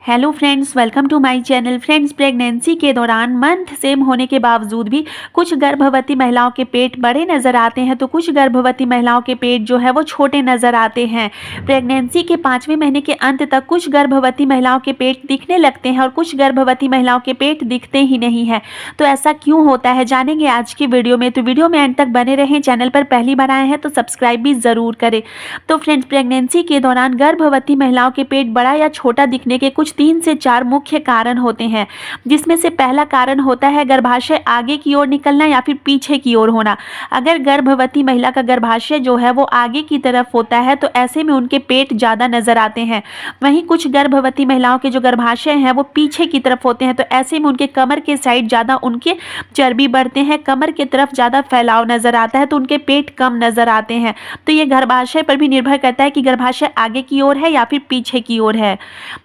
Hello friends, welcome to my channel. Friends, pregnancy के दौरान month same होने के बावजूद भी कुछ गर्भवती महिलाओं के पेट बड़े नज़र आते हैं तो कुछ गर्भवती महिलाओं के पेट जो है वो छोटे नज़र आते हैं। प्रेगनेंसी के 5वें महीने के अंत तक कुछ गर्भवती महिलाओं के पेट दिखने लगते हैं और कुछ गर्भवती महिलाओं के पेट दिखते ही नहीं है। तो ऐसा क्यों होता है जानेंगे आज की वीडियो में। तो वीडियो में अंत तक बने रहें। चैनल पर पहली बार आए हैं तो सब्सक्राइब भी ज़रूर करें। तो फ्रेंड्स, प्रेगनेंसी के दौरान गर्भवती महिलाओं के पेट बड़ा या छोटा दिखने के कुछ 3 से 4 मुख्य कारण होते हैं, जिसमें से पहला कारण होता है गर्भाशय आगे की ओर निकलना या फिर पीछे की ओर होना। अगर गर्भवती महिला का गर्भाशय जो है वो आगे की तरफ होता है तो ऐसे में उनके पेट ज़्यादा नजर आते हैं। वहीं कुछ गर्भवती महिलाओं के जो गर्भाशय हैं वो पीछे की तरफ होते हैं तो ऐसे में उनके कमर के साइड ज़्यादा उनके चर्बी बढ़ते हैं, कमर की तरफ ज़्यादा फैलाव नजर आता है तो उनके पेट कम नजर आते हैं। तो ये गर्भाशय पर भी निर्भर करता है कि गर्भाशय आगे की ओर है या फिर पीछे की ओर है।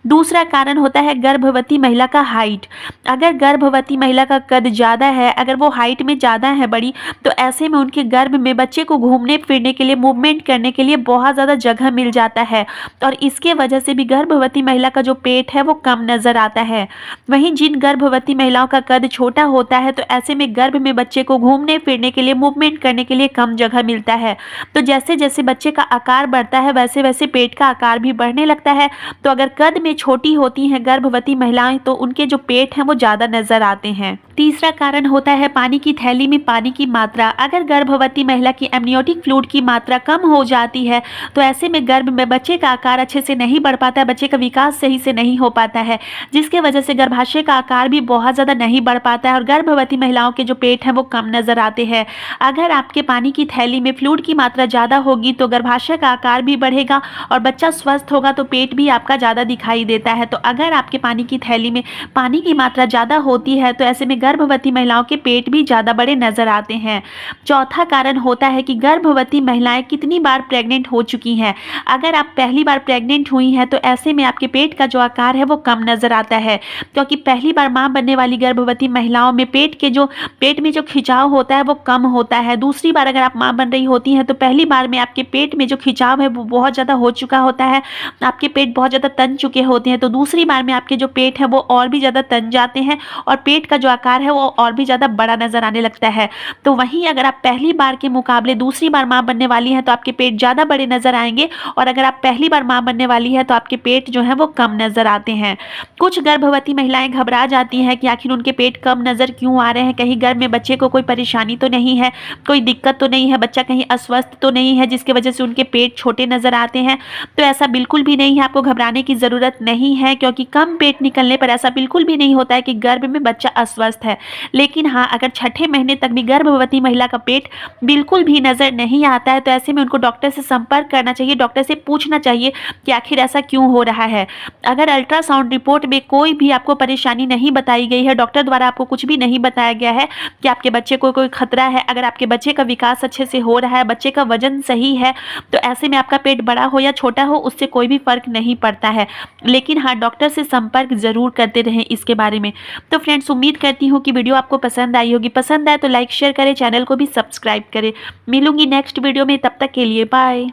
दूसरा कारण होता है गर्भवती महिला का हाइट। अगर गर्भवती महिला का कद ज़्यादा है, अगर वो हाइट में ज़्यादा है बड़ी, तो ऐसे में उनके गर्भ में बच्चे को घूमने फिरने के लिए, मूवमेंट करने के लिए बहुत ज़्यादा जगह मिल जाता है और इसके वजह से भी गर्भवती महिला का जो पेट है वो कम नज़र आता है। वहीं जिन गर्भवती महिलाओं का कद छोटा होता है तो ऐसे में गर्भ में बच्चे को घूमने फिरने के लिए, मूवमेंट करने के लिए कम जगह मिलता है। तो जैसे जैसे बच्चे का आकार बढ़ता है वैसे वैसे पेट का आकार भी बढ़ने लगता है। तो अगर कद में छोटी होती हैं गर्भवती महिलाएं तो उनके जो पेट हैं वो ज़्यादा नजर आते हैं। तीसरा कारण होता है पानी की थैली में पानी की मात्रा। अगर गर्भवती महिला की एमनियोटिक फ्लूइड की मात्रा कम हो जाती है तो ऐसे में गर्भ में बच्चे का आकार अच्छे से नहीं बढ़ पाता है, बच्चे का विकास सही से नहीं हो पाता है, जिसके वजह से गर्भाशय का आकार भी बहुत ज़्यादा नहीं बढ़ पाता है और गर्भवती महिलाओं के जो पेट हैं वो कम नजर आते हैं। अगर आपके पानी की थैली में फ्लूइड की मात्रा ज़्यादा होगी तो गर्भाशय का आकार भी बढ़ेगा और बच्चा स्वस्थ होगा तो पेट भी आपका ज़्यादा दिखाई देता है। तो अगर आपके पानी की थैली में पानी की मात्रा ज़्यादा होती है तो ऐसे में गर्भवती महिलाओं के पेट भी ज़्यादा बड़े नजर आते हैं। चौथा कारण होता है कि गर्भवती महिलाएं कितनी बार प्रेग्नेंट हो चुकी हैं। अगर आप पहली बार प्रेग्नेंट हुई हैं तो ऐसे में आपके पेट का जो आकार है वो कम नजर आता है, क्योंकि पहली बार मां बनने वाली गर्भवती महिलाओं में पेट में जो खिंचाव होता है वो कम होता है। दूसरी बार अगर आप मां बन रही होती हैं तो पहली बार में आपके पेट में जो खिंचाव है वो बहुत ज़्यादा हो चुका होता है, आपके पेट बहुत ज़्यादा तन चुके होते हैं। तो दूसरी बार में आपके जो पेट है वो और भी ज़्यादा तन जाते हैं और पेट का जो आकार है वो और भी ज़्यादा बड़ा नजर आने लगता है। तो वहीं अगर आप पहली बार के मुकाबले दूसरी बार मां बनने वाली हैं तो आपके पेट ज़्यादा बड़े नजर आएंगे और अगर आप पहली बार मां बनने वाली है तो आपके पेट जो है वो कम नजर आते हैं। कुछ गर्भवती महिलाएं घबरा जाती हैं कि आखिर उनके पेट कम नजर क्यों आ रहे हैं, कहीं गर्भ में बच्चे को कोई परेशानी तो नहीं है, कोई दिक्कत तो नहीं है, बच्चा कहीं अस्वस्थ तो नहीं है जिसकी वजह से उनके पेट छोटे नजर आते हैं। तो ऐसा बिल्कुल भी नहीं है, आपको घबराने की ज़रूरत नहीं है, क्योंकि कम पेट निकलने पर ऐसा बिल्कुल भी नहीं होता है कि गर्भ में बच्चा अस्वस्थ है। लेकिन हाँ, अगर छठे महीने तक भी गर्भवती महिला का पेट बिल्कुल भी नज़र नहीं आता है तो ऐसे में उनको डॉक्टर से संपर्क करना चाहिए, डॉक्टर से पूछना चाहिए कि आखिर ऐसा क्यों हो रहा है। अगर अल्ट्रासाउंड रिपोर्ट में कोई भी आपको परेशानी नहीं बताई गई है, डॉक्टर द्वारा आपको कुछ भी नहीं बताया गया है कि आपके बच्चे को कोई खतरा है, अगर आपके बच्चे का विकास अच्छे से हो रहा है, बच्चे का वजन सही है, तो ऐसे में आपका पेट बड़ा हो या छोटा हो उससे कोई भी फर्क नहीं पड़ता है। लेकिन हाँ, डॉक्टर से संपर्क जरूर करते रहें इसके बारे में। तो फ्रेंड्स, उम्मीद करती हूँ कि वीडियो आपको पसंद आई होगी। पसंद आए तो लाइक शेयर करें, चैनल को भी सब्सक्राइब करें। मिलूंगी नेक्स्ट वीडियो में, तब तक के लिए बाय।